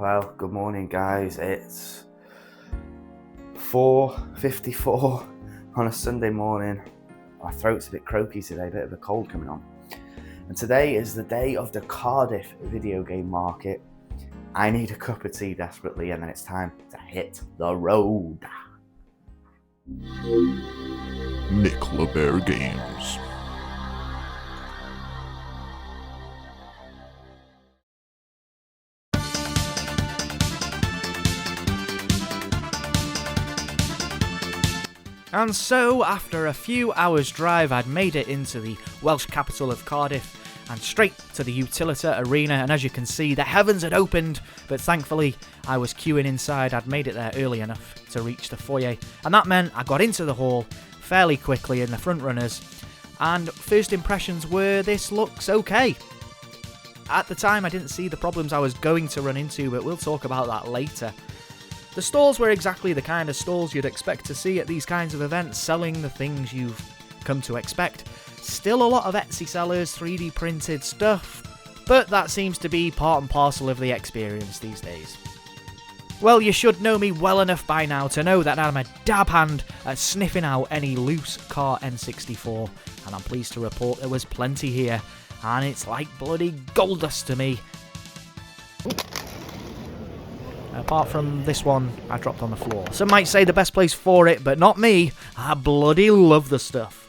Well, good morning guys. It's 4:54 on a Sunday morning. My throat's a bit croaky today, a bit of a cold coming on. And today is the day of the Cardiff video game market. I need a cup of tea desperately, and then it's time to hit the road. MickLaBear Games. And so, after a few hours' drive, I'd made it into the Welsh capital of Cardiff and straight to the Utilita Arena, and as you can see, the heavens had opened, but thankfully I was queuing inside. I'd made it there early enough to reach the foyer, and that meant I got into the hall fairly quickly in the front runners, and first impressions were this looks okay. At the time I didn't see the problems I was going to run into, but we'll talk about that later. The stalls were exactly the kind of stalls you'd expect to see at these kinds of events, selling the things you've come to expect. Still a lot of Etsy sellers, 3D printed stuff, but that seems to be part and parcel of the experience these days. Well, you should know me well enough by now to know that I'm a dab hand at sniffing out any loose car N64, and I'm pleased to report there was plenty here, and it's like bloody gold dust to me. Apart from this one I dropped on the floor. Some might say the best place for it, but not me. I bloody love the stuff.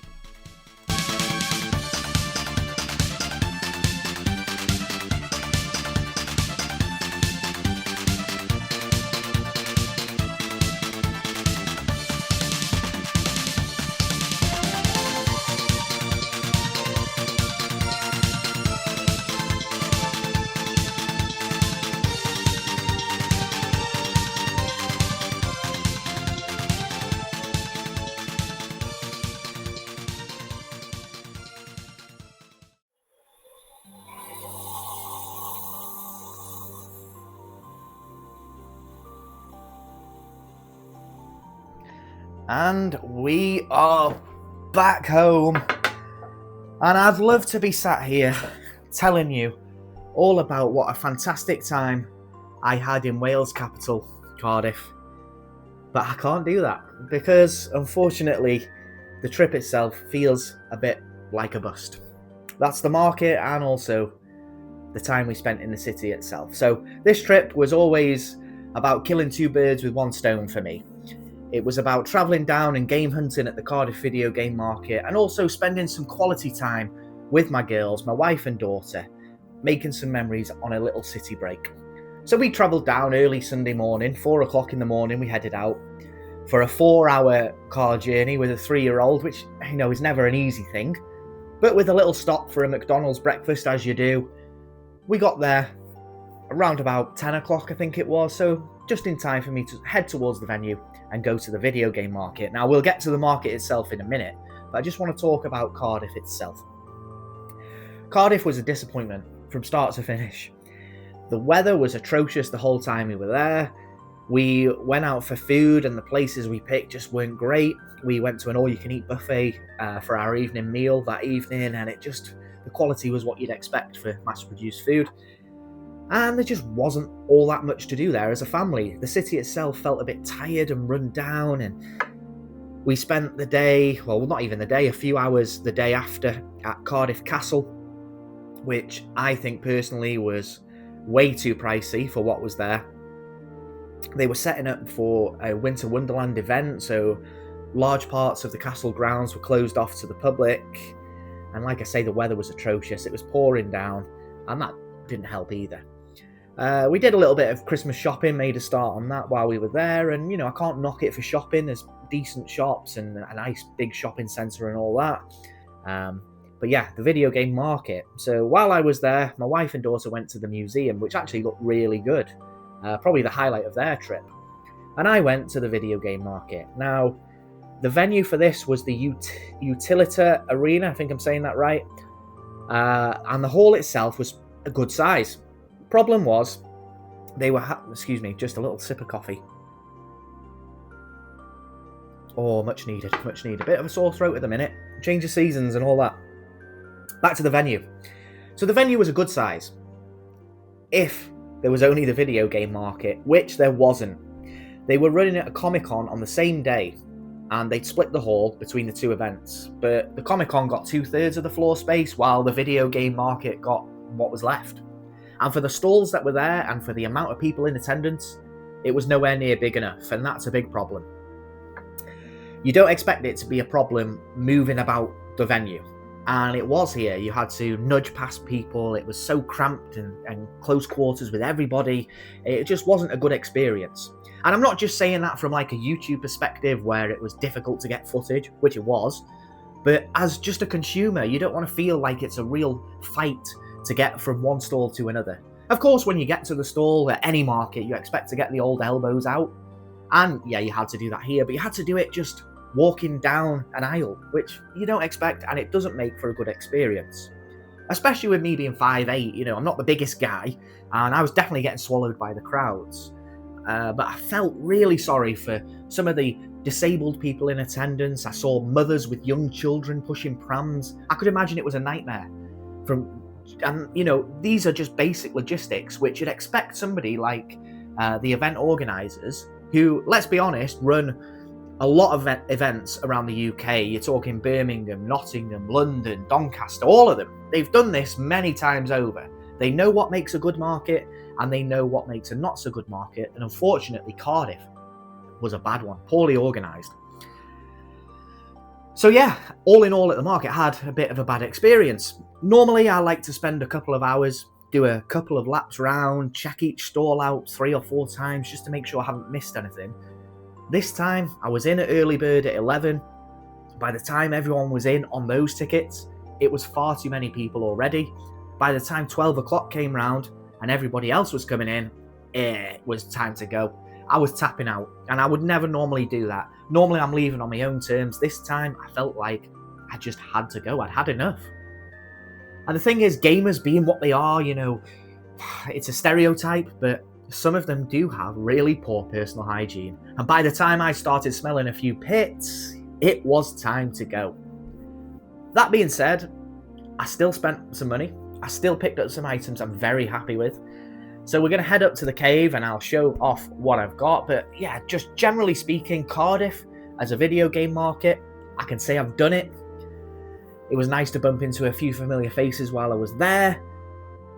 And we are back home, and I'd love to be sat here telling you all about what a fantastic time I had in Wales capital, Cardiff, but I can't do that because unfortunately the trip itself feels a bit like a bust. That's the market and also the time we spent in the city itself. So this trip was always about killing two birds with one stone for me. It was about travelling down and game hunting at the Cardiff video game market, and also spending some quality time with my girls, my wife and daughter, making some memories on a little city break. So we travelled down early Sunday morning, 4 o'clock in the morning we headed out for a 4-hour car journey with a 3-year-old, which is never an easy thing, but with a little stop for a McDonald's breakfast as you do. We got there around about 10 o'clock I think it was, so just in time for me to head towards the venue and go to the video game market. Now, we'll get to the market itself in a minute, but I just want to talk about Cardiff itself. Cardiff was a disappointment from start to finish. The weather was atrocious the whole time we were there. We went out for food and the places we picked just weren't great. We went to an all-you-can-eat buffet for our evening meal that evening, and the quality was what you'd expect for mass-produced food. And there just wasn't all that much to do there as a family. The city itself felt a bit tired and run down, and we spent the day, well, not even the day, a few hours the day after at Cardiff Castle, which I think personally was way too pricey for what was there. They were setting up for a Winter Wonderland event, so large parts of the castle grounds were closed off to the public, and like I say, the weather was atrocious. It was pouring down, and that didn't help either. We did a little bit of Christmas shopping, made a start on that while we were there, and I can't knock it for shopping. There's decent shops and a nice big shopping centre and all that. But yeah, the video game market. So while I was there, my wife and daughter went to the museum, which actually looked really good. Probably the highlight of their trip. And I went to the video game market. Now, the venue for this was the Utilita Arena, I think I'm saying that right. And the hall itself was a good size. Problem was, they were excuse me, just a little sip of coffee. Oh, much needed. A bit of a sore throat at the minute. Change of seasons and all that. Back to the venue. So the venue was a good size. If there was only the video game market, which there wasn't. They were running at a Comic-Con on the same day, and they'd split the hall between the two events, but the Comic-Con got 2/3 of the floor space, while the video game market got what was left. And for the stalls that were there, and for the amount of people in attendance, it was nowhere near big enough, and that's a big problem. You don't expect it to be a problem moving about the venue, and it was here. You had to nudge past people. It was so cramped and close quarters with everybody. It just wasn't a good experience. And I'm not just saying that from like a YouTube perspective where it was difficult to get footage, which it was, but as just a consumer, you don't want to feel like it's a real fight to get from one stall to another. Of course, when you get to the stall at any market, you expect to get the old elbows out. And yeah, you had to do that here, but you had to do it just walking down an aisle, which you don't expect, and it doesn't make for a good experience. Especially with me being 5'8", you know, I'm not the biggest guy, and I was definitely getting swallowed by the crowds. But I felt really sorry for some of the disabled people in attendance. I saw mothers with young children pushing prams. I could imagine it was a nightmare. And you know, these are just basic logistics, which you'd expect somebody like the event organisers, who, let's be honest, run a lot of events around the UK. You're talking Birmingham, Nottingham, London, Doncaster, all of them. They've done this many times over. They know what makes a good market, and they know what makes a not so good market. And unfortunately, Cardiff was a bad one, poorly organised. So yeah, all in all at the market, I had a bit of a bad experience. Normally, I like to spend a couple of hours, do a couple of laps around, check each stall out 3 or 4 times just to make sure I haven't missed anything. This time, I was in at early bird at 11. By the time everyone was in on those tickets, it was far too many people already. By the time 12 o'clock came round and everybody else was coming in, it was time to go. I was tapping out, and I would never normally do that. Normally I'm leaving on my own terms. This time I felt like I just had to go. I'd had enough. And the thing is, gamers being what they are, you know, it's a stereotype, but some of them do have really poor personal hygiene. And by the time I started smelling a few pits, it was time to go. That being said, I still spent some money. I still picked up some items I'm very happy with. So we're going to head up to the cave and I'll show off what I've got. But yeah, just generally speaking, Cardiff as a video game market, I can say I've done it. It was nice to bump into a few familiar faces while I was there,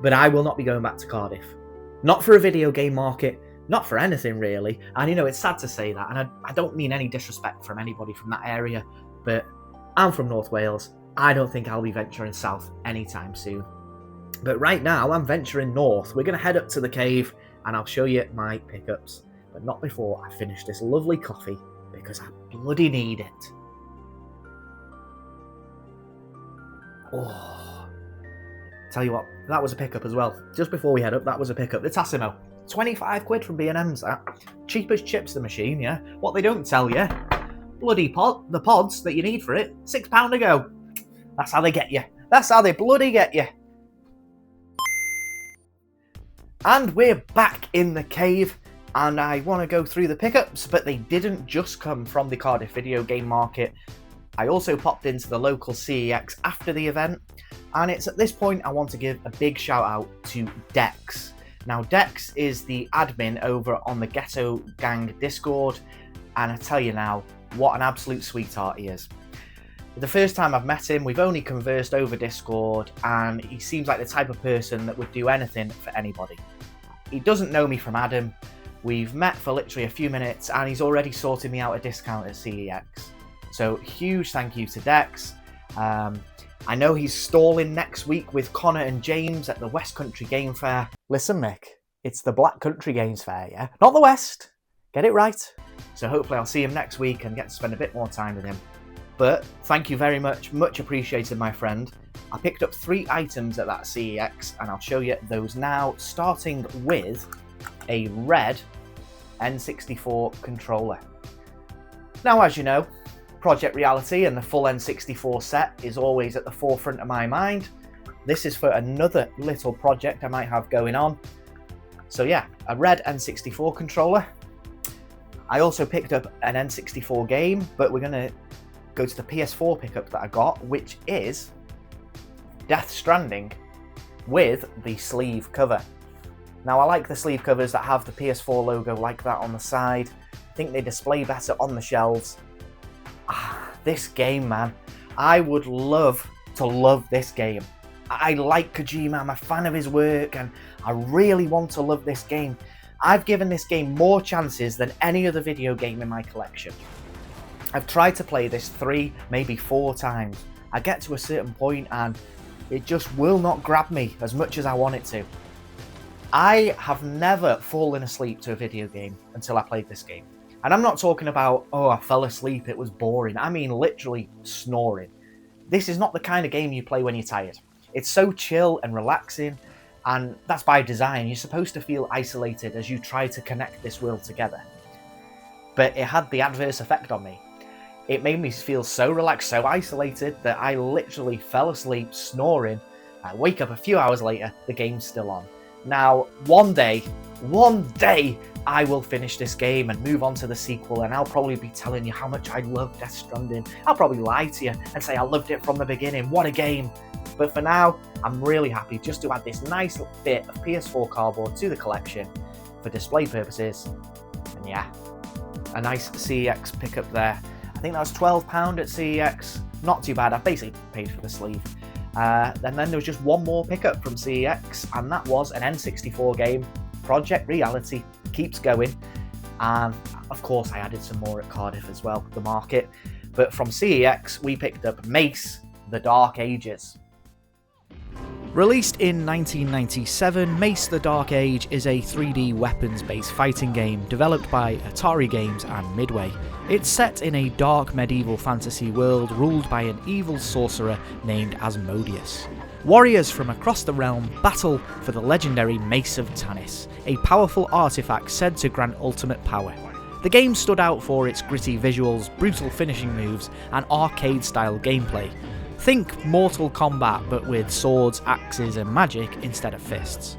but I will not be going back to Cardiff. Not for a video game market, not for anything really. And you know, it's sad to say that, and I don't mean any disrespect from anybody from that area, but I'm from North Wales. I don't think I'll be venturing south anytime soon. But right now, I'm venturing north. We're going to head up to the cave, and I'll show you my pickups. But not before I finish this lovely coffee, because I bloody need it. Oh, tell you what, that was a pickup as well. Just before we head up, that was a pickup. The Tassimo, 25 quid from B&M's, that. Cheap as chips, the machine, yeah? What they don't tell you, bloody the pods that you need for it, £6 a go. That's how they get you. That's how they bloody get you. And we're back in the cave, and I want to go through the pickups, but they didn't just come from the Cardiff video game market. I also popped into the local CEX after the event, and it's at this point I want to give a big shout out to Dex. Now, Dex is the admin over on the Ghetto Gang Discord, and I tell you now, what an absolute sweetheart he is. The first time I've met him, we've only conversed over Discord, and he seems like the type of person that would do anything for anybody. He doesn't know me from Adam. We've met for literally a few minutes, and he's already sorted me out a discount at CEX. So huge thank you to Dex. I know he's stalling next week with Connor and James at the West Country Game Fair. Listen, Mick, it's the Black Country Games Fair, yeah? Not the West. Get it right. So hopefully I'll see him next week and get to spend a bit more time with him. But thank you very much appreciated, my friend. I picked up 3 items at that CEX, and I'll show you those now, starting with a red N64 controller. Now, as you know, Project Reality and the full N64 set is always at the forefront of my mind. This is for another little project I might have going on. So yeah, a red N64 controller. I also picked up an N64 game, but we're going to go to the PS4 pickup that I got, which is Death Stranding with the sleeve cover. Now I like the sleeve covers that have the PS4 logo like that on the side. I think they display better on the shelves. This game, man. I would love to love this game. I like Kojima, I'm a fan of his work, and I really want to love this game. I've given this game more chances than any other video game in my collection. I've tried to play this 3, maybe 4 times. I get to a certain point and it just will not grab me as much as I want it to. I have never fallen asleep to a video game until I played this game. And I'm not talking about, oh, I fell asleep, it was boring. I mean literally snoring. This is not the kind of game you play when you're tired. It's so chill and relaxing, and that's by design. You're supposed to feel isolated as you try to connect this world together. But it had the adverse effect on me. It made me feel so relaxed, so isolated, that I literally fell asleep snoring. I wake up a few hours later, the game's still on. Now, one day, I will finish this game and move on to the sequel, and I'll probably be telling you how much I love Death Stranding. I'll probably lie to you and say I loved it from the beginning. What a game! But for now, I'm really happy just to add this nice bit of PS4 cardboard to the collection for display purposes. And yeah, a nice CEX pickup there. I think that was £12 at CEX. Not too bad. I basically paid for the sleeve. And then there was just one more pickup from CEX, and that was an N64 game. Project Reality keeps going. And of course, I added some more at Cardiff as well, the market. But from CEX, we picked up Mace: The Dark Ages. Released in 1997, Mace: The Dark Age is a 3D weapons-based fighting game developed by Atari Games and Midway. It's set in a dark medieval fantasy world ruled by an evil sorcerer named Asmodeus. Warriors from across the realm battle for the legendary Mace of Tanis, a powerful artifact said to grant ultimate power. The game stood out for its gritty visuals, brutal finishing moves, and arcade-style gameplay. Think Mortal Kombat, but with swords, axes, and magic instead of fists.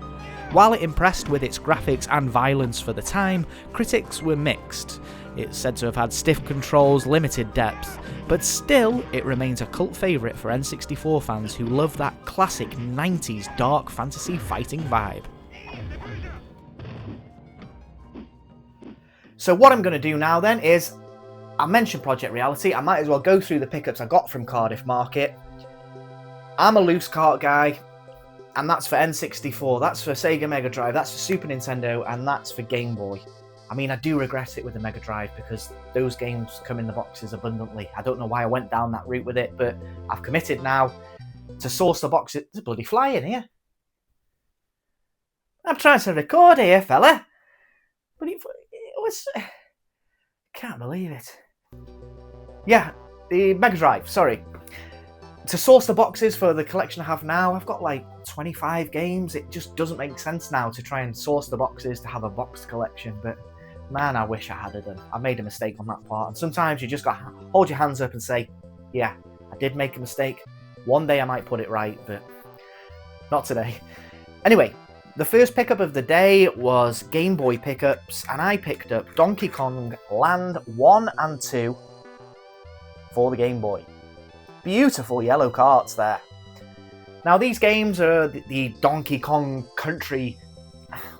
While it impressed with its graphics and violence for the time, critics were mixed. It's said to have had stiff controls, limited depth, but still it remains a cult favourite for N64 fans who love that classic 90s dark fantasy fighting vibe. So what I'm going to do now then is, I mentioned Project Reality, I might as well go through the pickups I got from Cardiff Market. I'm a loose cart guy, and that's for N64, that's for Sega Mega Drive, that's for Super Nintendo, and that's for Game Boy. I mean, I do regret it with the Mega Drive because those games come in the boxes abundantly. I don't know why I went down that route with it, but I've committed now to source the boxes. There's a bloody fly in here. I'm trying to record here, fella. But it was... Can't believe it. Yeah, the Mega Drive, sorry. To source the boxes for the collection I have now, I've got like 25 games. It just doesn't make sense now to try and source the boxes to have a boxed collection, but man, I wish I had done. I made a mistake on that part, and sometimes you just got to hold your hands up and say, yeah, I did make a mistake. One day I might put it right, but not today. Anyway, the first pickup of the day was Game Boy pickups, and I picked up Donkey Kong Land 1 and 2 for the Game Boy. Beautiful yellow carts there. Now these games are the Donkey Kong Country.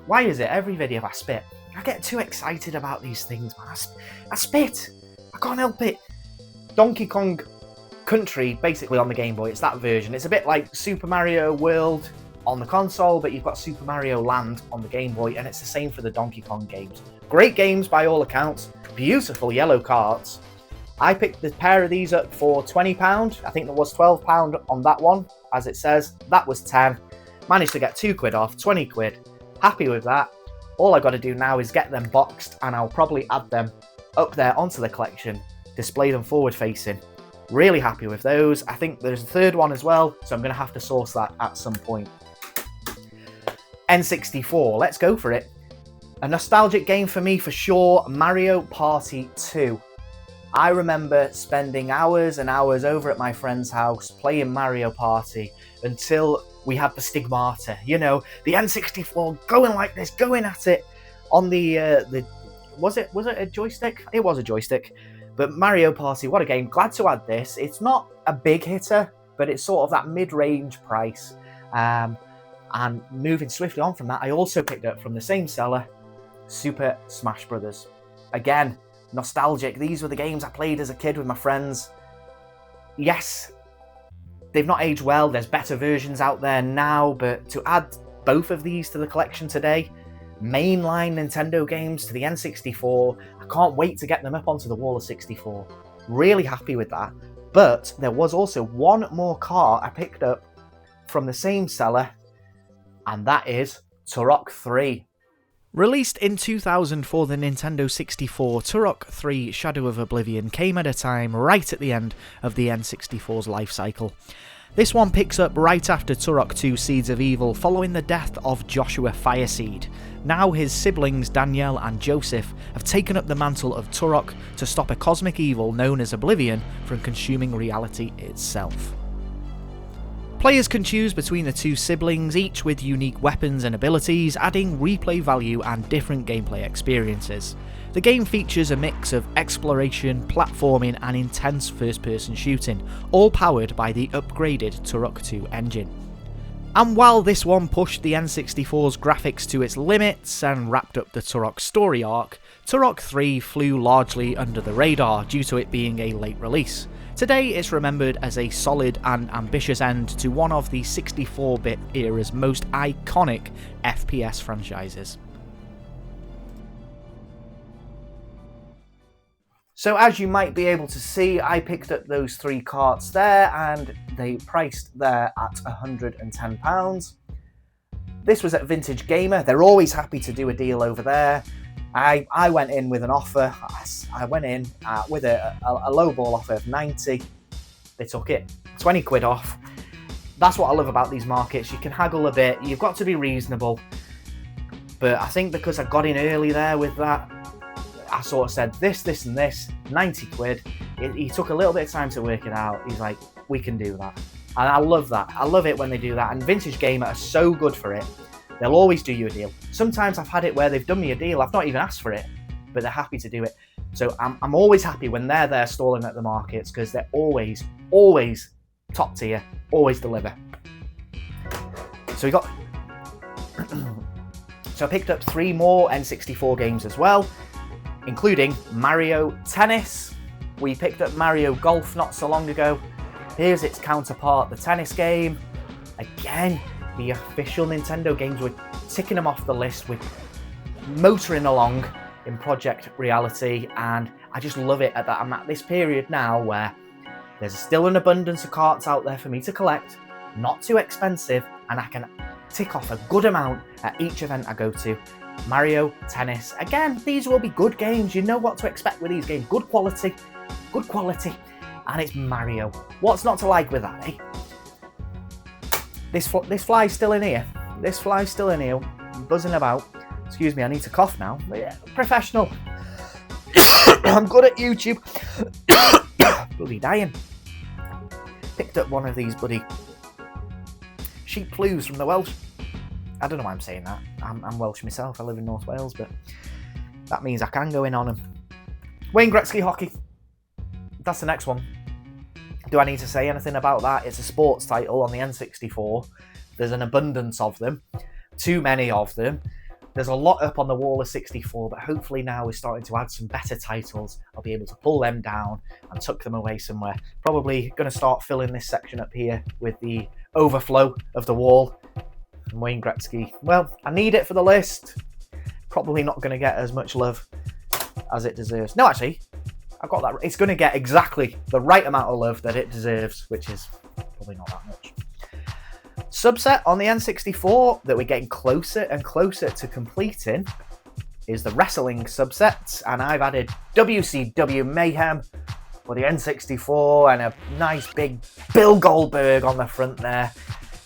Why is it every video I spit? I get too excited about these things, man. I spit. I can't help it. Donkey Kong Country, basically on the Game Boy, it's that version. It's a bit like Super Mario World on the console, but you've got Super Mario Land on the Game Boy, and it's the same for the Donkey Kong games. Great games by all accounts. Beautiful yellow carts. I picked the pair of these up for £20. I think there was £12 on that one, as it says. That was 10. Managed to get £2 off, 20 quid. Happy with that. All I got to do now is get them boxed, and I'll probably add them up there onto the collection, display them forward facing. Really happy with those. I think there's a third one as well, so I'm going to have to source that at some point. N64, let's go for it. A nostalgic game for me for sure, Mario Party 2. I remember spending hours and hours over at my friend's house playing Mario Party until we had the stigmata, you know, the N64 going like this, going at it on the was it a joystick? It was a joystick. But Mario Party, what a game. Glad to add this. It's not a big hitter, but it's sort of that mid-range price. And moving swiftly on from that, I also picked up from the same seller, Super Smash Brothers. Again, nostalgic. These were the games I played as a kid with my friends. Yes, they've not aged well. There's better versions out there now, but to add both of these to the collection today, mainline Nintendo games to the N64, I can't wait to get them up onto the wall of 64. Really happy with that. But there was also one more cart I picked up from the same seller, and that is Turok 3. Released in 2000 for the Nintendo 64, Turok 3 Shadow of Oblivion came at a time right at the end of the N64's life cycle. This one picks up right after Turok 2 Seeds of Evil, following the death of Joshua Fireseed. Now his siblings Danielle and Joseph have taken up the mantle of Turok to stop a cosmic evil known as Oblivion from consuming reality itself. Players can choose between the two siblings, each with unique weapons and abilities, adding replay value and different gameplay experiences. The game features a mix of exploration, platforming and intense first-person shooting, all powered by the upgraded Turok 2 engine. And while this one pushed the N64's graphics to its limits and wrapped up the Turok story arc, Turok 3 flew largely under the radar due to it being a late release. Today it's remembered as a solid and ambitious end to one of the 64-bit era's most iconic FPS franchises. So as you might be able to see, I picked up those 3 carts there, and they priced there at £110. This was at Vintage Gamer. They're always happy to do a deal over there. I went in with an offer. I went in with a low ball offer of 90. They took it. 20 quid off. That's what I love about these markets. You can haggle a bit. You've got to be reasonable. But I think because I got in early there with that, I sort of said this and this, 90 quid. He took a little bit of time to work it out. He's like, we can do that. And I love that. I love it when they do that. And Vintage Gamer are so good for it. They'll always do you a deal. Sometimes I've had it where they've done me a deal. I've not even asked for it, but they're happy to do it. So I'm always happy when they're there stalling at the markets, because they're always top tier, always deliver. So we got... So I picked up 3 more N64 games as well, including Mario Tennis. We picked up Mario Golf not so long ago. Here's its counterpart, the tennis game. Again, the official Nintendo games, we're ticking them off the list, we're motoring along in Project Reality, and I just love it that I'm at this period now where there's still an abundance of carts out there for me to collect, not too expensive, and I can tick off a good amount at each event I go to. Mario Tennis, again, these will be good games. You know what to expect with these games. Good quality, and it's Mario. What's not to like with that, eh? This fly's still in here. This fly's still in here, buzzing about. Excuse me, I need to cough now. Yeah, professional. I'm good at YouTube. Bloody dying. Picked up one of these bloody sheep flues from the Welsh. I don't know why I'm saying that. I'm Welsh myself. I live in North Wales, but that means I can go in on them. Wayne Gretzky hockey. That's the next one. Do I need to say anything about that? It's a sports title on the N64. There's an abundance of them. Too many of them. There's a lot up on the wall of 64, but hopefully now we're starting to add some better titles. I'll be able to pull them down and tuck them away somewhere. Probably going to start filling this section up here with the overflow of the wall. And Wayne Gretzky, well, I need it for the list. Probably not going to get as much love as it deserves. No, actually, I've got that. It's going to get exactly the right amount of love that it deserves, which is probably not that much. Subset on the N64 that we're getting closer and closer to completing is the wrestling subset, and I've added WCW Mayhem for the N64 and a nice big Bill Goldberg on the front there.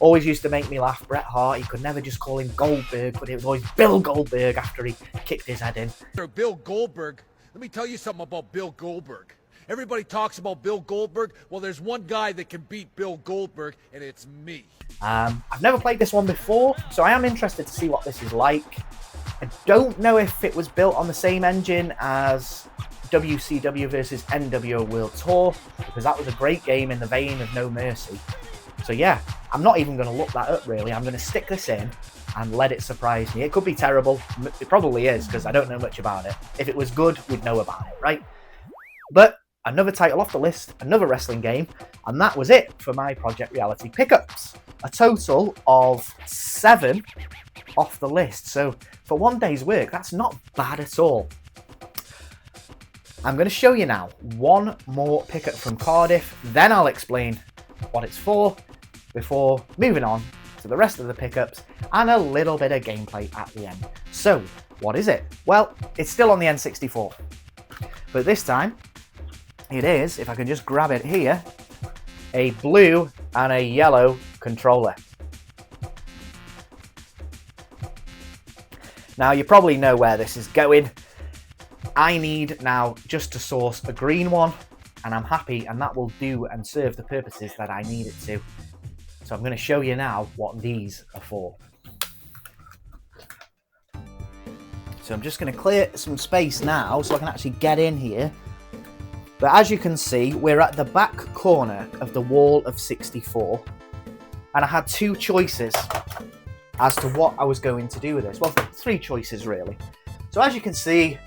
Always used to make me laugh. Bret Hart, he could never just call him Goldberg, but it was always Bill Goldberg after he kicked his head in. Bill Goldberg, let me tell you something about Bill Goldberg. Everybody talks about Bill Goldberg. Well, there's one guy that can beat Bill Goldberg, and it's me. I've never played this one before, so I am interested to see what this is like. I don't know if it was built on the same engine as WCW versus NWO World Tour, because that was a great game in the vein of No Mercy. So yeah, I'm not even going to look that up really. I'm going to stick this in and let it surprise me. It could be terrible. It probably is, because I don't know much about it. If it was good, we'd know about it, right? But another title off the list, another wrestling game, and that was it for my Project Reality pickups. A total of 7 off the list. So for one day's work, that's not bad at all. I'm going to show you now one more pickup from Cardiff, then I'll explain what it's for before moving on to the rest of the pickups and a little bit of gameplay at the end. So what is it? Well, it's still on the N64, but this time it is, if I can just grab it here, a blue and a yellow controller. Now you probably know where this is going. I need now just to source a green one, and I'm happy, and that will do and serve the purposes that I need it to. So I'm going to show you now what these are for. So I'm just going to clear some space now so I can actually get in here. But as you can see, we're at the back corner of the wall of 64, and I had 2 choices as to what I was going to do with this. Well, 3 choices really. So as you can see,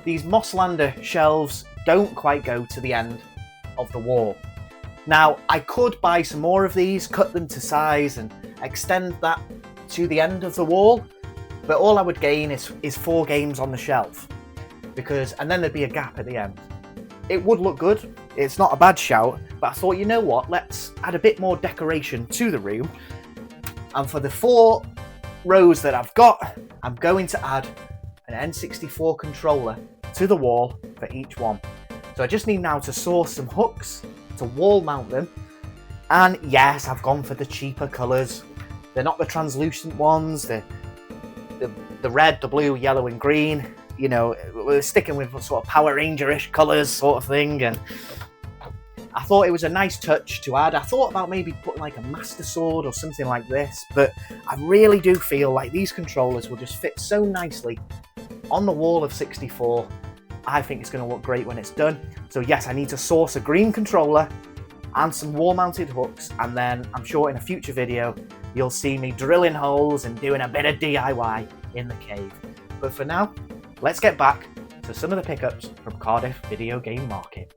these Mosslander shelves don't quite go to the end of the wall. Now, I could buy some more of these, cut them to size and extend that to the end of the wall, but all I would gain is 4 games on the shelf, and then there'd be a gap at the end. It would look good, it's not a bad shout, but I thought, you know what, let's add a bit more decoration to the room, and for the 4 rows that I've got, I'm going to add an N64 controller to the wall for each one. So I just need now to source some hooks to wall mount them, and yes, I've gone for the cheaper colours. They're not the translucent ones, the red, the blue, yellow and green. You know, we're sticking with sort of Power Ranger-ish colours sort of thing, and I thought it was a nice touch to add. I thought about maybe putting like a Master Sword or something like this, but I really do feel like these controllers will just fit so nicely on the wall of 64. I think it's going to look great when it's done. So yes, I need to source a green controller and some wall-mounted hooks, and then I'm sure in a future video you'll see me drilling holes and doing a bit of DIY in the cave. But for now, let's get back to some of the pickups from Cardiff Video Game Market.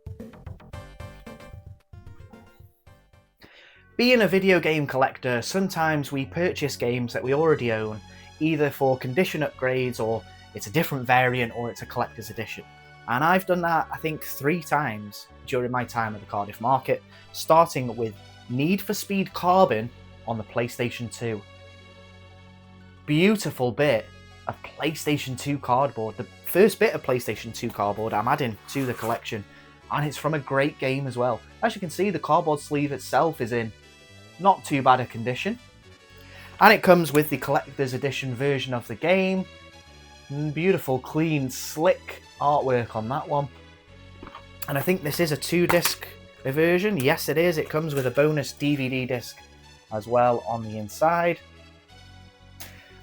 Being a video game collector, sometimes we purchase games that we already own, either for condition upgrades, or it's a different variant, or it's a collector's edition. And I've done that, I think, 3 times during my time at the Cardiff Market, starting with Need for Speed Carbon on the PlayStation 2. Beautiful bit of PlayStation 2 cardboard. The first bit of PlayStation 2 cardboard I'm adding to the collection, and it's from a great game as well. As you can see, the cardboard sleeve itself is in not too bad a condition, and it comes with the collector's edition version of the game. Beautiful, clean, slick artwork on that one. And I think this is a 2-disc version. Yes, it is. It comes with a bonus DVD disc as well on the inside.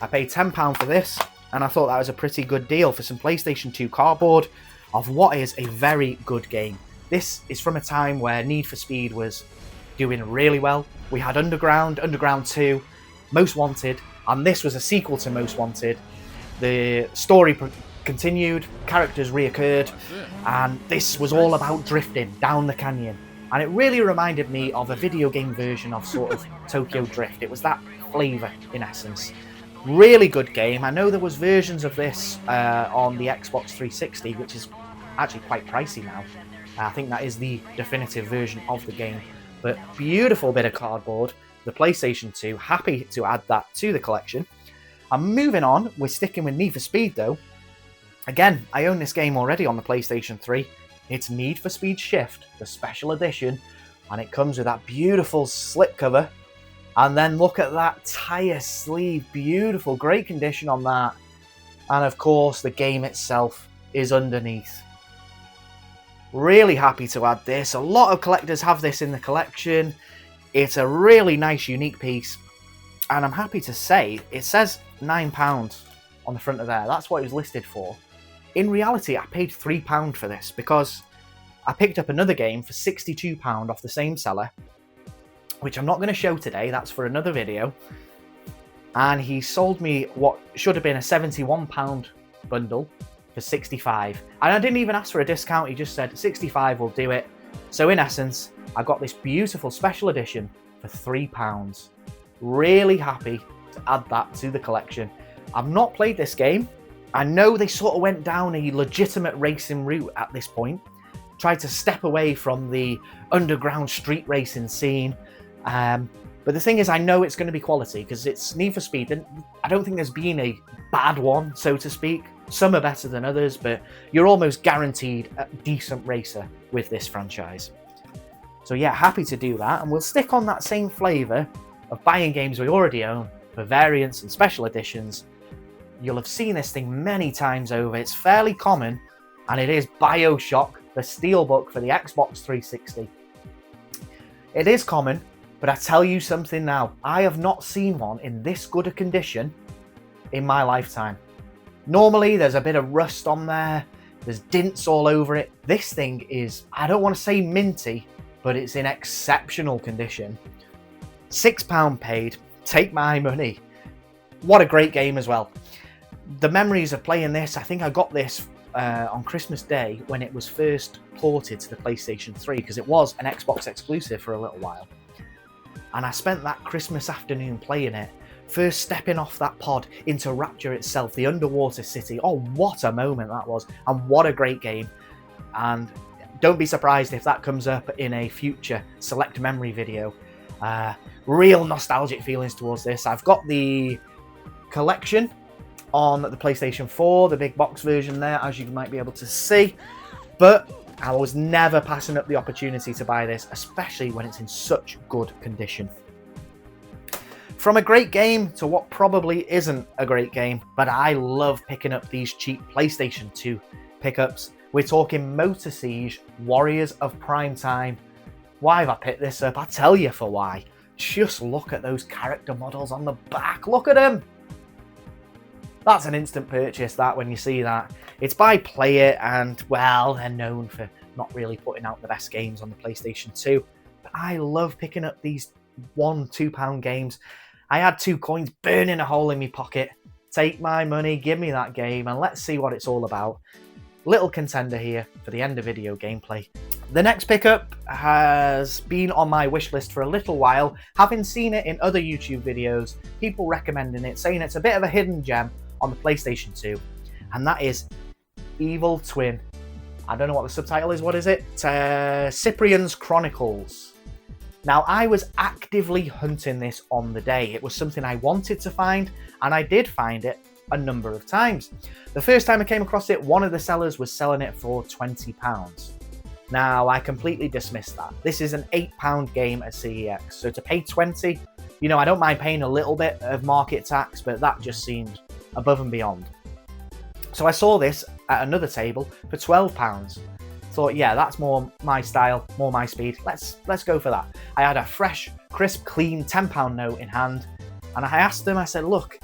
I paid £10 for this, and I thought that was a pretty good deal for some PlayStation 2 cardboard of what is a very good game. This is from a time where Need for Speed was doing really well. We had Underground, Underground 2, Most Wanted, and this was a sequel to Most Wanted. The story continued, characters reoccurred, and this was all about drifting down the canyon. And it really reminded me of a video game version of sort of Tokyo Drift. It was that flavour in essence. Really good game. I know there was versions of this on the Xbox 360, which is actually quite pricey now. I think that is the definitive version of the game. But beautiful bit of cardboard. The PlayStation 2, happy to add that to the collection. And moving on, we're sticking with Need for Speed though. Again, I own this game already on the PlayStation 3. It's Need for Speed Shift, the special edition, and it comes with that beautiful slipcover. And then look at that tyre sleeve, beautiful, great condition on that. And of course, the game itself is underneath. Really happy to add this. A lot of collectors have this in the collection. It's a really nice, unique piece. And I'm happy to say, it says £9 on the front of there. That's what it was listed for. In reality, I paid £3 for this because I picked up another game for £62 off the same seller. which I'm not going to show today, that's for another video. And he sold me what should have been a £71 bundle for 65. And I didn't even ask for a discount, he just said 65 will do it. So in essence, I got this beautiful special edition for £3. Really happy to add that to the collection. I've not played this game. I know they sort of went down a legitimate racing route at this point, tried to step away from the underground street racing scene. But the thing is, I know it's going to be quality because it's Need for Speed, and I don't think there's been a bad one, so to speak. Some are better than others, but you're almost guaranteed a decent racer with this franchise. So yeah, happy to do that, and we'll stick on that same flavour of buying games we already own for variants and special editions. You'll have seen this thing many times over. It's fairly common, and it is BioShock, the Steelbook for the Xbox 360. It is common, but I tell you something now, I have not seen one in this good a condition in my lifetime. Normally there's a bit of rust on there, there's dints all over it. This thing is, I don't want to say minty, but it's in exceptional condition. £6 paid, take my money. What a great game as well. The memories of playing this, I think I got this on Christmas Day when it was first ported to the PlayStation 3, because it was an Xbox exclusive for a little while. And I spent that Christmas afternoon playing it, first stepping off that pod into Rapture itself, the underwater city. Oh, what a moment that was, and what a great game. And don't be surprised if that comes up in a future select memory video. Real nostalgic feelings towards this. I've got the collection on the PlayStation 4, the big box version there, as you might be able to see, but I was never passing up the opportunity to buy this, especially when it's in such good condition. From a great game to what probably isn't a great game, but I love picking up these cheap PlayStation 2 pickups. We're talking Motor Siege Warriors of Primetime. Why have I picked this up? I'll tell you for why. Just look at those character models on the back. Look at them. That's an instant purchase, that, when you see that. It's by Play It, and, well, they're known for not really putting out the best games on the PlayStation 2. But I love picking up these £1-2 games. I had 2 coins burning a hole in my pocket. Take my money, give me that game, and let's see what it's all about. Little contender here for the end of video gameplay. The next pickup has been on my wish list for a little while, having seen it in other YouTube videos, people recommending it, saying it's a bit of a hidden gem on the PlayStation 2, and that is Evil Twin. I don't know what the subtitle is, what is it? Cyprian's Chronicles. Now, I was actively hunting this on the day. It was something I wanted to find, and I did find it a number of times. The first time I came across it, one of the sellers was selling it for £20. Now, I completely dismissed that. This is an £8 game at CEX, so to pay 20, you know, I don't mind paying a little bit of market tax, but that just seemed above and beyond. So I saw this at another table for £12. Thought, yeah, that's more my style, more my speed. Let's go for that. I had a fresh, crisp, clean £10 note in hand, and I asked them, I said, look,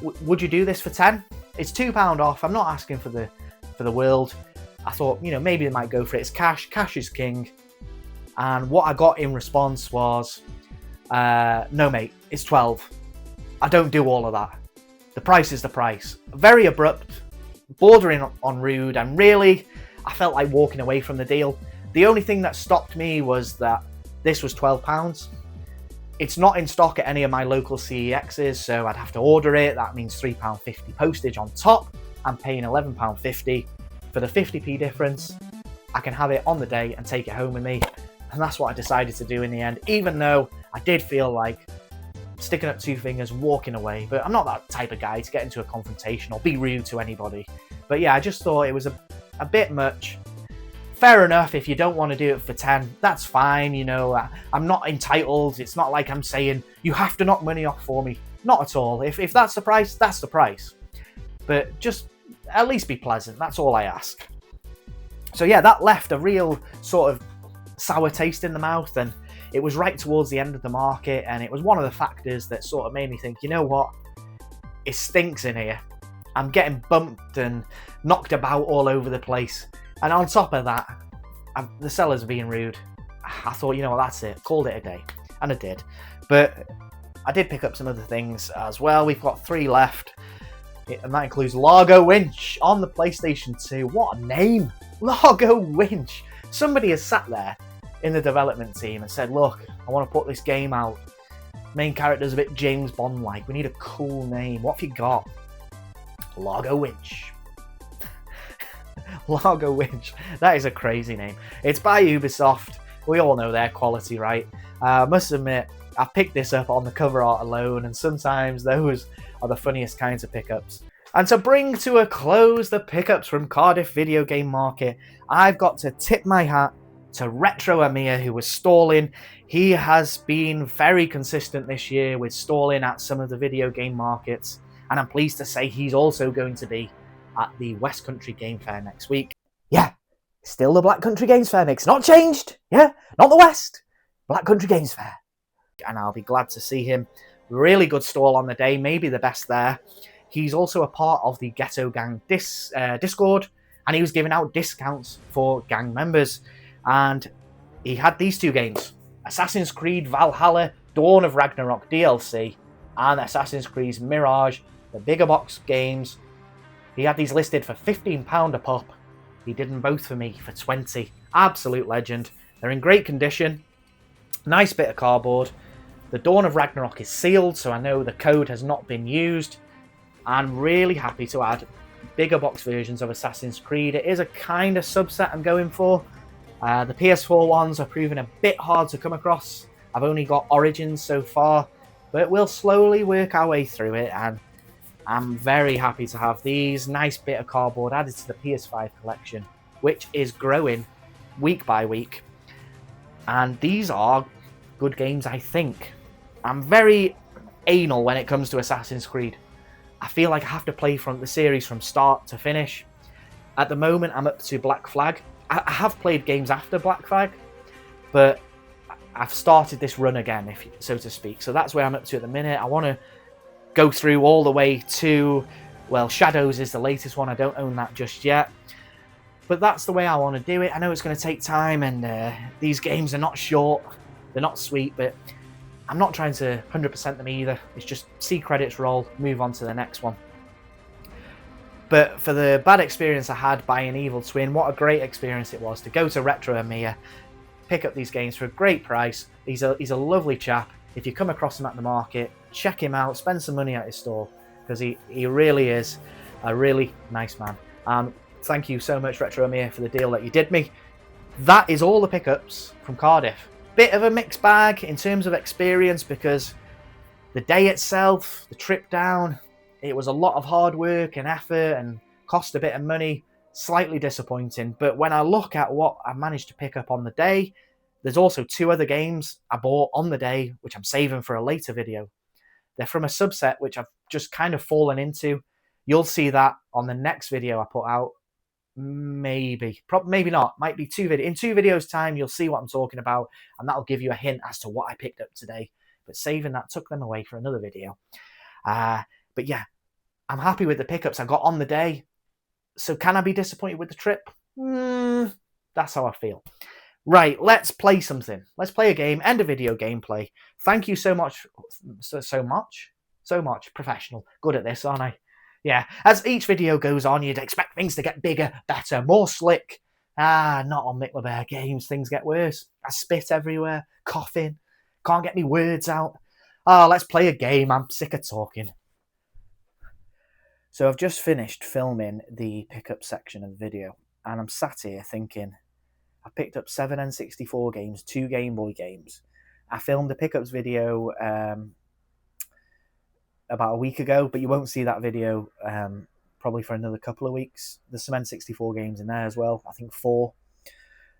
would you do this for 10? It's £2 off. I'm not asking for the world. I thought, you know, maybe they might go for it. It's cash. Cash is king. And what I got in response was, no, mate, it's 12. I don't do all of that. The price is the price. Very abrupt, bordering on rude, and really, I felt like walking away from the deal. The only thing that stopped me was that this was £12. It's not in stock at any of my local CEXs, so I'd have to order it. That means £3.50 postage on top. I'm paying £11.50 for the 50p difference. I can have it on the day and take it home with me. And that's what I decided to do in the end, even though I did feel like sticking up 2 fingers and walking away. But I'm not that type of guy to get into a confrontation or be rude to anybody. But yeah, I just thought it was a bit much. Fair enough, if you don't want to do it for 10, that's fine, you know. I'm not entitled. It's not like I'm saying, you have to knock money off for me. Not at all. If that's the price, that's the price. But just at least be pleasant. That's all I ask. So yeah, that left a real sort of sour taste in the mouth, and it was right towards the end of the market, and it was one of the factors that sort of made me think, you know what? It stinks in here. I'm getting bumped and knocked about all over the place. And on top of that, the sellers are being rude. I thought, you know what, that's it. Called it a day. and I did. But I did pick up some other things as well. We've got 3 left, and that includes Largo Winch on the PlayStation 2. What a name! Largo Winch! Somebody has sat there in the development team and said, look, I want to put this game out. Main character's a bit James Bond-like. We need a cool name. What have you got? Largo Winch. Largo Winch. That is a crazy name. It's by Ubisoft. We all know their quality, right? I must admit, I picked this up on the cover art alone, and sometimes those are the funniest kinds of pickups. And to bring to a close the pickups from Cardiff video game market, I've got to tip my hat to Retro Amir, who was stalling. He has been very consistent this year with stalling at some of the video game markets, and I'm pleased to say he's also going to be at the West Country Game Fair next week. Yeah, still the Black Country Games Fair, Mick's not changed. Yeah, not the West. Black Country Games Fair. And I'll be glad to see him. Really good stall on the day, maybe the best there. He's also a part of the Ghetto Gang Discord, and he was giving out discounts for gang members. And he had these 2 games, Assassin's Creed Valhalla Dawn of Ragnarok DLC and Assassin's Creed Mirage, the bigger box games. He had these listed for £15 a pop. He did them both for me for 20. Absolute legend. They're in great condition. Nice bit of cardboard. The Dawn of Ragnarok is sealed, so I know the code has not been used. I'm really happy to add bigger box versions of Assassin's Creed. It is a kind of subset I'm going for. The PS4 ones are proving a bit hard to come across. I've only got Origins so far, but we'll slowly work our way through it, and I'm very happy to have these. Nice bit of cardboard added to the PS5 collection, which is growing week by week. And these are good games, I think. I'm very anal when it comes to Assassin's Creed. I feel like I have to play from the series from start to finish. At the moment, I'm up to Black Flag. I have played games after Black Flag, but I've started this run again, so to speak. So that's where I'm up to at the minute. I want to go through all the way to, well, Shadows is the latest one. I don't own that just yet. But that's the way I want to do it. I know it's going to take time, and these games are not short. They're not sweet, but I'm not trying to 100% them either. It's just see credits roll, move on to the next one. But for the bad experience I had buying Evil Twin, what a great experience it was to go to Retro Amir, pick up these games for a great price. He's a lovely chap. If you come across him at the market, check him out, spend some money at his store, because he really is a really nice man. Thank you so much, Retro Amir, for the deal that you did me. That is all the pickups from Cardiff. Bit of a mixed bag in terms of experience, because the day itself, the trip down, it was a lot of hard work and effort and cost a bit of money. Slightly disappointing. But when I look at what I managed to pick up on the day, there's also 2 other games I bought on the day, which I'm saving for a later video. They're from a subset which I've just kind of fallen into. You'll see that on the next video I put out. Maybe not. Might be 2 videos. In 2 videos time, you'll see what I'm talking about, and that'll give you a hint as to what I picked up today. But saving that, took them away for another video. But yeah, I'm happy with the pickups I got on the day. So can I be disappointed with the trip? That's how I feel. Right, let's play something. Let's play a game, end of video gameplay. Thank you so much. So much. Professional. Good at this, aren't I? Yeah, as each video goes on, you'd expect things to get bigger, better, more slick. Not on MickLaBear games. Things get worse. I spit everywhere, coughing, can't get me words out. Let's play a game. I'm sick of talking. So I've just finished filming the pickup section of the video, and I'm sat here thinking, I picked up 7 N64 games, 2 Game Boy games. I filmed a pickups video about a week ago, but you won't see that video probably for another couple of weeks. There's some N64 games in there as well, I think 4.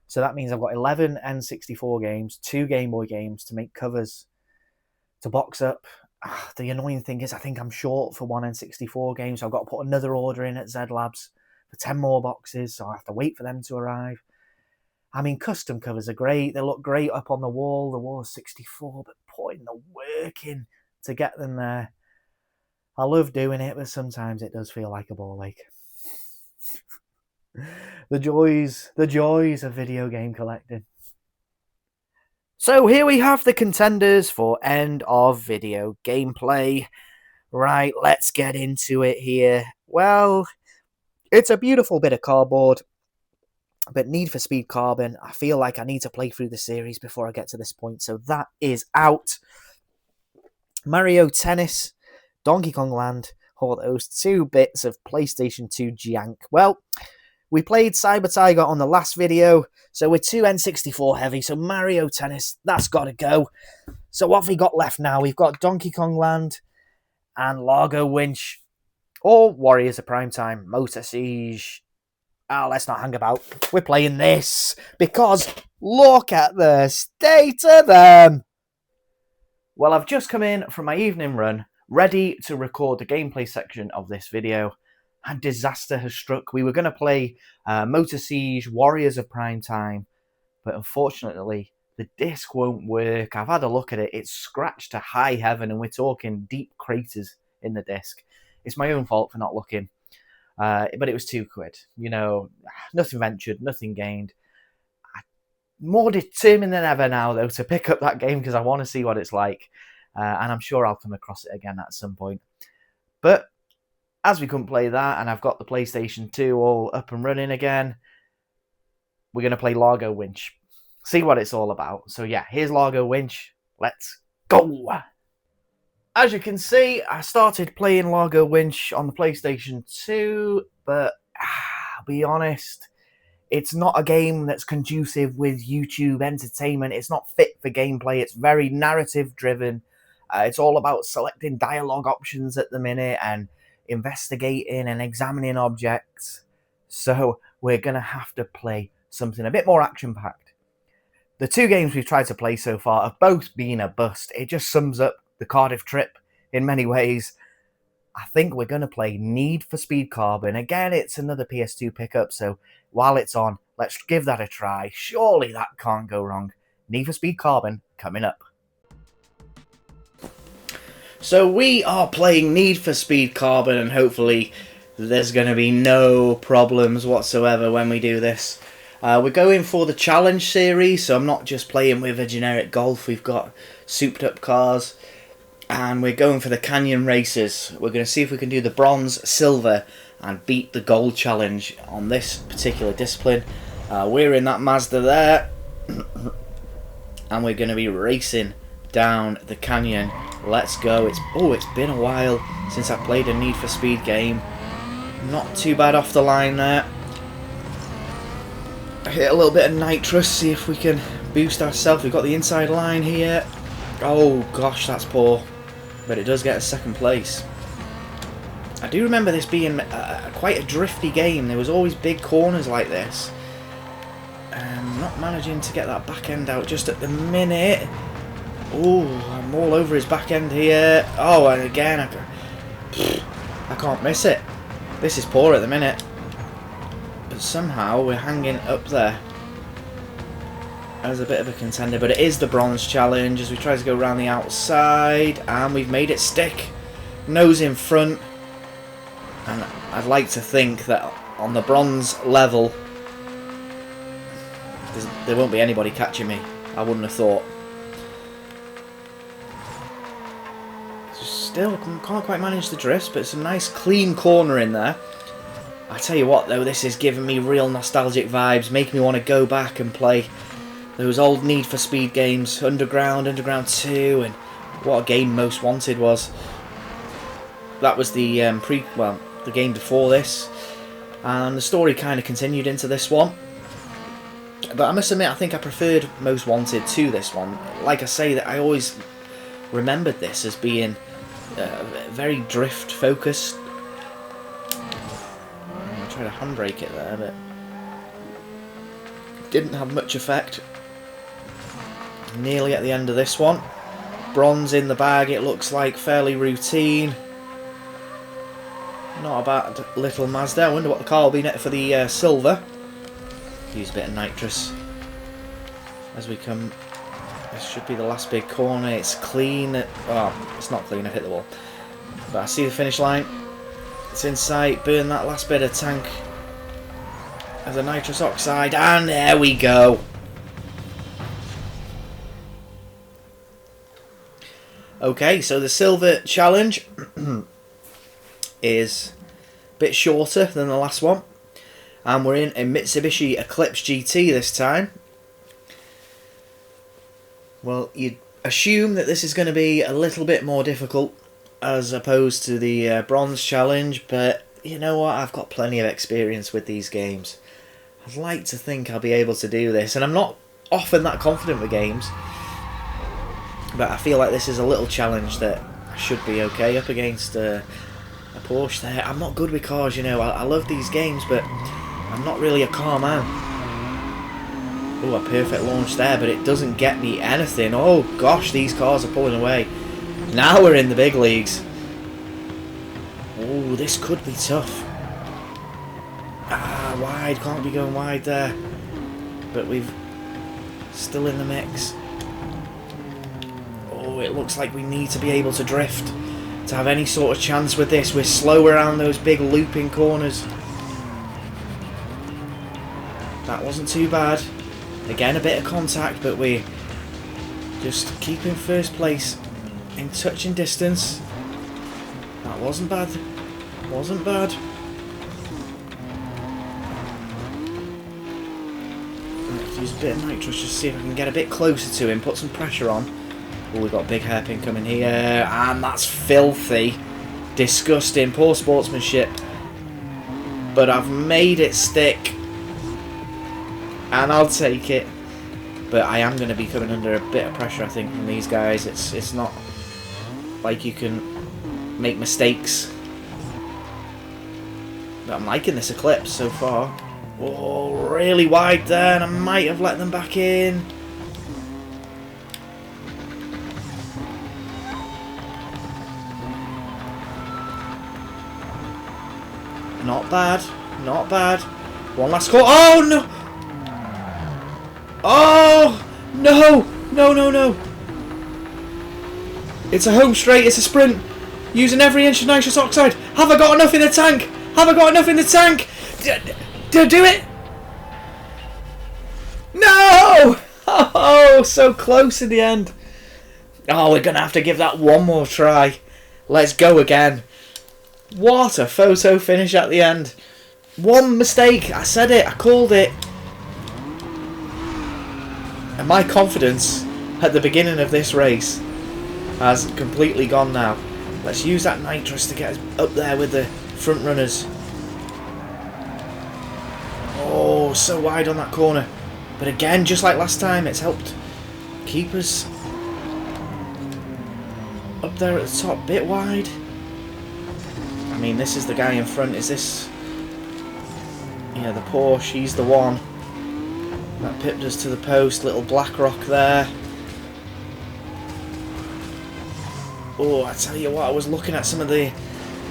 So that means I've got 11 N64 games, 2 Game Boy games to make covers to box up. The annoying thing is I think I'm short for 1 N64 game, so I've got to put another order in at Z Labs for 10 more boxes, so I have to wait for them to arrive. I mean, custom covers are great. They look great up on the wall. The wall is 64, but putting the work in to get them there. I love doing it, but sometimes it does feel like a ball ache. The joys of video game collecting. So here we have the contenders for end of video gameplay. Right, let's get into it here. Well, it's a beautiful bit of cardboard, but Need for Speed Carbon, I feel like I need to play through the series before I get to this point, so that is out. Mario Tennis, Donkey Kong Land, all those 2 bits of PlayStation 2 jank. Well, we played Cyber Tiger on the last video, so we're too N64 heavy, so Mario Tennis, that's got to go. So what have we got left now? We've got Donkey Kong Land and Largo Winch, or Warriors of Primetime, Motor Siege. Let's not hang about. We're playing this, because look at the state of them! Well, I've just come in from my evening run, ready to record the gameplay section of this video, and disaster has struck. We were going to play Motor Siege, Warriors of Primetime, but unfortunately, the disc won't work. I've had a look at it. It's scratched to high heaven, and we're talking deep craters in the disc. It's my own fault for not looking, but it was £2. You know, nothing ventured, nothing gained. I'm more determined than ever now, though, to pick up that game because I want to see what it's like, and I'm sure I'll come across it again at some point. But as we couldn't play that, and I've got the PlayStation 2 all up and running again, we're going to play Largo Winch. See what it's all about. So yeah, here's Largo Winch. Let's go! As you can see, I started playing Largo Winch on the PlayStation 2, but I'll be honest, it's not a game that's conducive with YouTube entertainment. It's not fit for gameplay. It's very narrative driven. It's all about selecting dialogue options at the minute and investigating and examining objects. So we're going to have to play something a bit more action-packed. The 2 games we've tried to play so far have both been a bust. It just sums up the Cardiff trip in many ways. I think we're going to play Need for Speed Carbon. Again, it's another PS2 pickup, so while it's on, let's give that a try. Surely that can't go wrong. Need for Speed Carbon coming up. So we are playing Need for Speed Carbon, and hopefully there's going to be no problems whatsoever when we do this. We're going for the challenge series, so I'm not just playing with a generic Golf. We've got souped up cars, and we're going for the canyon races. We're going to see if we can do the bronze, silver, and beat the gold challenge on this particular discipline. We're in that Mazda there, and we're going to be racing down the canyon. Let's go. It's been a while since I played a Need for Speed game. Not too bad off the line there. Hit a little bit of nitrous, see if we can boost ourselves. We've got the inside line here. Oh gosh, that's poor, but it does get us 2nd place. I do remember this being quite a drifty game. There was always big corners like this. Not managing to get that back end out just at the minute. Oh, I'm all over his back end here. Oh, and again, I can't miss it. This is poor at the minute. But somehow we're hanging up there as a bit of a contender. But it is the bronze challenge as we try to go around the outside. And we've made it stick. Nose in front. And I'd like to think that on the bronze level, there won't be anybody catching me. I wouldn't have thought. Still can't quite manage the drift, but it's a nice clean corner in there. I tell you what though, this is giving me real nostalgic vibes, making me want to go back and play those old Need for Speed games, Underground, Underground 2, and what a game Most Wanted was. That was the the game before this, and the story kind of continued into this one. But I must admit, I think I preferred Most Wanted to this one. Like I say, that I always remembered this as being very drift focused. I tried to handbrake it there, but didn't have much effect. Nearly at the end of this one. Bronze in the bag, it looks like, fairly routine. Not a bad little Mazda. I wonder what the car will be next for the silver. Use a bit of nitrous as we come. This should be the last big corner. It's clean. Oh, it's not clean. I've hit the wall. But I see the finish line. It's in sight. Burn that last bit of tank as a nitrous oxide. And there we go. Okay, so the silver challenge is a bit shorter than the last one. And we're in a Mitsubishi Eclipse GT this time. Well, you'd assume that this is going to be a little bit more difficult as opposed to the bronze challenge, but you know what, I've got plenty of experience with these games. I'd like to think I'll be able to do this, and I'm not often that confident with games, but I feel like this is a little challenge that should be okay up against a Porsche there. I'm not good with cars, you know. I love these games, but I'm not really a car man. Oh, a perfect launch there, but it doesn't get me anything. Oh gosh, these cars are pulling away. Now we're in the big leagues. Oh, this could be tough. Ah, wide, can't be going wide there. But we've still in the mix. Oh, it looks like we need to be able to drift to have any sort of chance with this. We're slow around those big looping corners. That wasn't too bad. Again, a bit of contact, but we just keep in first place in touching distance. That wasn't bad. Wasn't bad. Let's use a bit of nitrous just to see if I can get a bit closer to him, put some pressure on. Oh, we've got a big hairpin coming here, and that's filthy. Disgusting, poor sportsmanship. But I've made it stick. And I'll take it. But I am going to be coming under a bit of pressure, I think, from these guys. It's not like you can make mistakes. But I'm liking this Eclipse so far. Oh, really wide there, and I might have let them back in. Not bad, not bad. One last call. Oh no! Oh no! No, no, no! It's a home straight. It's a sprint. Using every inch of nitrous oxide. Have I got enough in the tank? Have I got enough in the tank? Do it! No! Oh, so close in the end. Oh, we're gonna have to give that one more try. Let's go again. What a photo finish at the end. One mistake. I said it. I called it. And my confidence at the beginning of this race has completely gone now. Let's use that nitrous to get us up there with the front runners. Oh, so wide on that corner. But again, just like last time, it's helped keep us up there at the top. Bit wide. I mean, this is the guy in front. Is this... Yeah, the Porsche. He's the one that pipped us to the post. Little black rock there. Oh, I tell you what, I was looking at some of the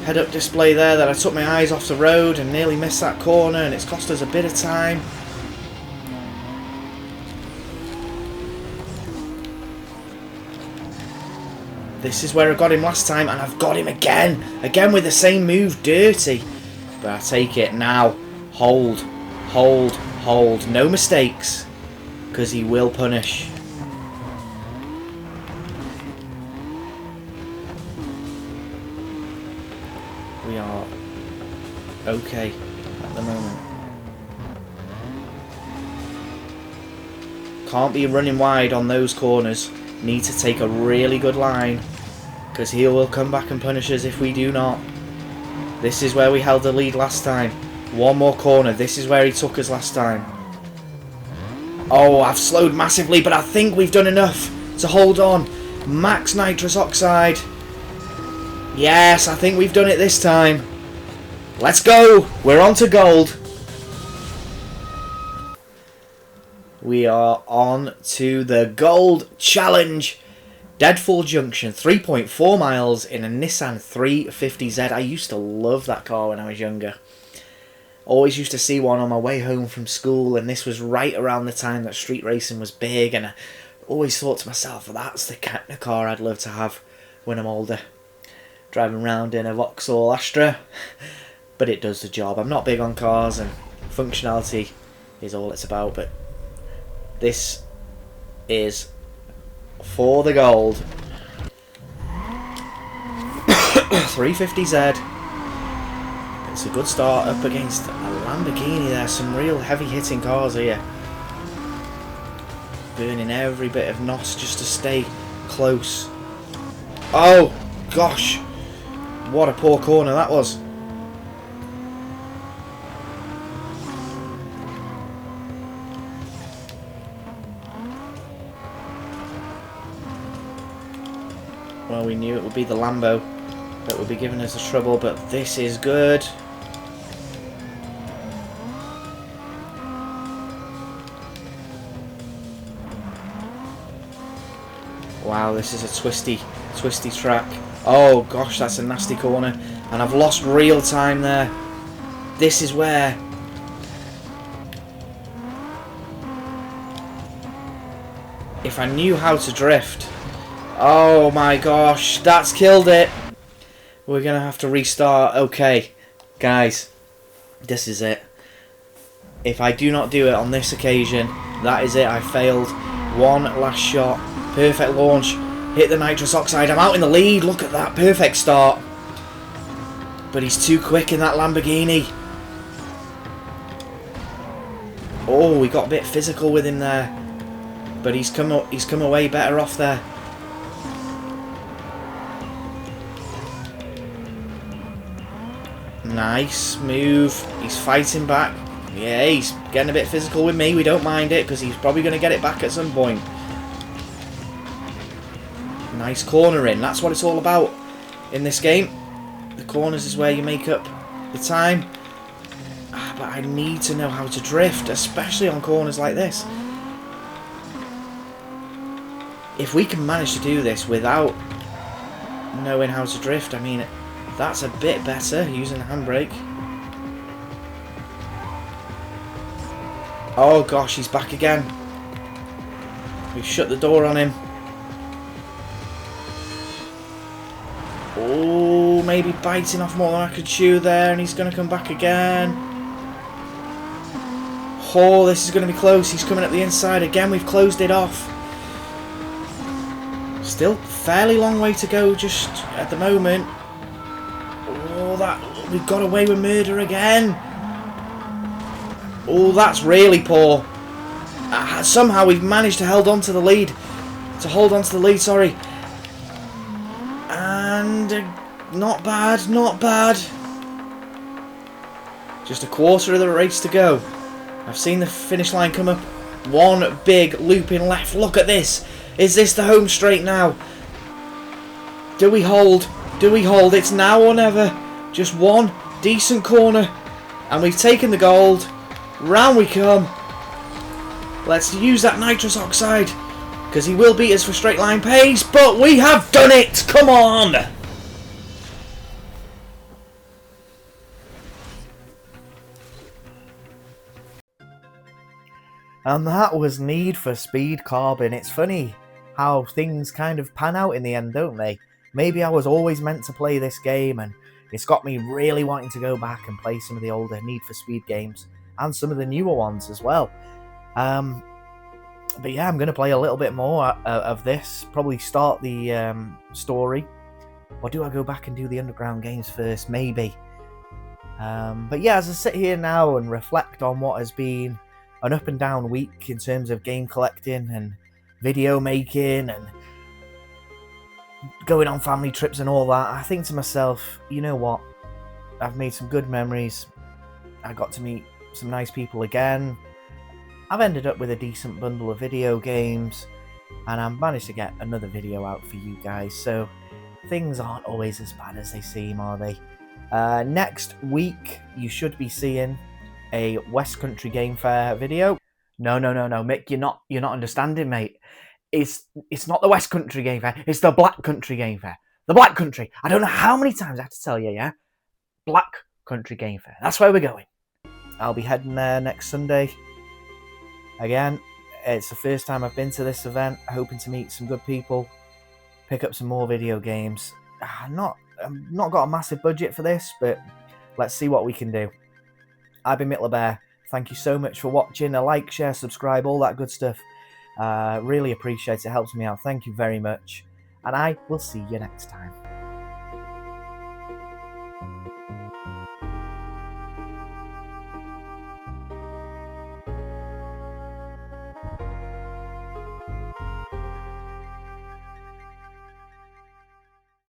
head-up display there that I took my eyes off the road and nearly missed that corner, and it's cost us a bit of time. This is where I got him last time, and I've got him again. Again with the same move, dirty. But I take it now. Hold, hold, hold. No mistakes, because he will punish. We are okay at the moment. Can't be running wide on those corners. Need to take a really good line, because he will come back and punish us if we do not. This is where we held the lead last time. One more corner. This is where he took us last time. Oh, I've slowed massively, but I think we've done enough to hold on. Max nitrous oxide. Yes, I think we've done it this time. Let's go. We're on to gold. We are on to the gold challenge. Deadfall Junction, 3.4 miles in a Nissan 350Z. I used to love that car when I was younger. Always used to see one on my way home from school, and this was right around the time that street racing was big, and I always thought to myself, that's the kind of car I'd love to have when I'm older. Driving around in a Vauxhall Astra. But it does the job. I'm not big on cars, and functionality is all it's about, but this is for the gold. 350Z. It's a good start up against a Lamborghini there. Some real heavy hitting cars here. Burning every bit of NOS just to stay close. Oh gosh, what a poor corner that was. Well, we knew it would be the Lambo that would be giving us the trouble, but this is good. Wow, this is a twisty track. Oh gosh, that's a nasty corner. And I've lost real time there. This is where... if I knew how to drift... oh my gosh, that's killed it. We're going to have to restart. Okay, guys, this is it. If I do not do it on this occasion, that is it. I failed. One last shot. Perfect launch. Hit the nitrous oxide. I'm out in the lead. Look at that. Perfect start. But he's too quick in that Lamborghini. Oh, we got a bit physical with him there. But he's come away better off there. Nice move. He's fighting back. Yeah, he's getting a bit physical with me. We don't mind it because he's probably going to get it back at some point. Nice cornering. That's what it's all about in this game. The corners is where you make up the time. But I need to know how to drift, especially on corners like this. If we can manage to do this without knowing how to drift, I mean, that's a bit better using the handbrake. Oh gosh, he's back again. We've shut the door on him. Oh, maybe biting off more than I could chew there, and he's going to come back again. Oh, this is going to be close. He's coming at the inside again. We've closed it off. Still fairly long way to go just at the moment. Oh, that we've got away with murder again. Oh, that's really poor. Somehow we've managed to hold on to the lead. Sorry. And not bad, not bad. Just a quarter of the race to go. I've seen the finish line come up. One big looping left. Look at this. Is this the home straight now? Do we hold? Do we hold? It's now or never. Just one decent corner. And we've taken the gold. Round we come. Let's use that nitrous oxide. Because he will beat us for straight line pace. But we have done it. Come on. And that was Need for Speed Carbon. It's funny how things kind of pan out in the end, don't they? Maybe I was always meant to play this game, and it's got me really wanting to go back and play some of the older Need for Speed games, and some of the newer ones as well. But yeah, I'm going to play a little bit more of this, probably start the story. Or do I go back and do the underground games first? Maybe. But yeah, as I sit here now and reflect on what has been an up and down week in terms of game collecting and video making and going on family trips and all that, I think to myself, you know what? I've made some good memories. I got to meet some nice people again. I've ended up with a decent bundle of video games, and I've managed to get another video out for you guys, so things aren't always as bad as they seem, are they? Next week, you should be seeing a West Country Game Fair video. No, Mick, you're not understanding, mate. It's not the West Country Game Fair, it's the Black Country Game Fair. The Black Country. I don't know how many times I have to tell you, yeah? Black Country Game Fair. That's where we're going. I'll be heading there next Sunday. Again, it's the first time I've been to this event, hoping to meet some good people, pick up some more video games. I've not got a massive budget for this, but let's see what we can do. I've been MickLaBear. Thank you so much for watching. A like, share, subscribe, all that good stuff. Really appreciate it. It helps me out. Thank you very much. And I will see you next time.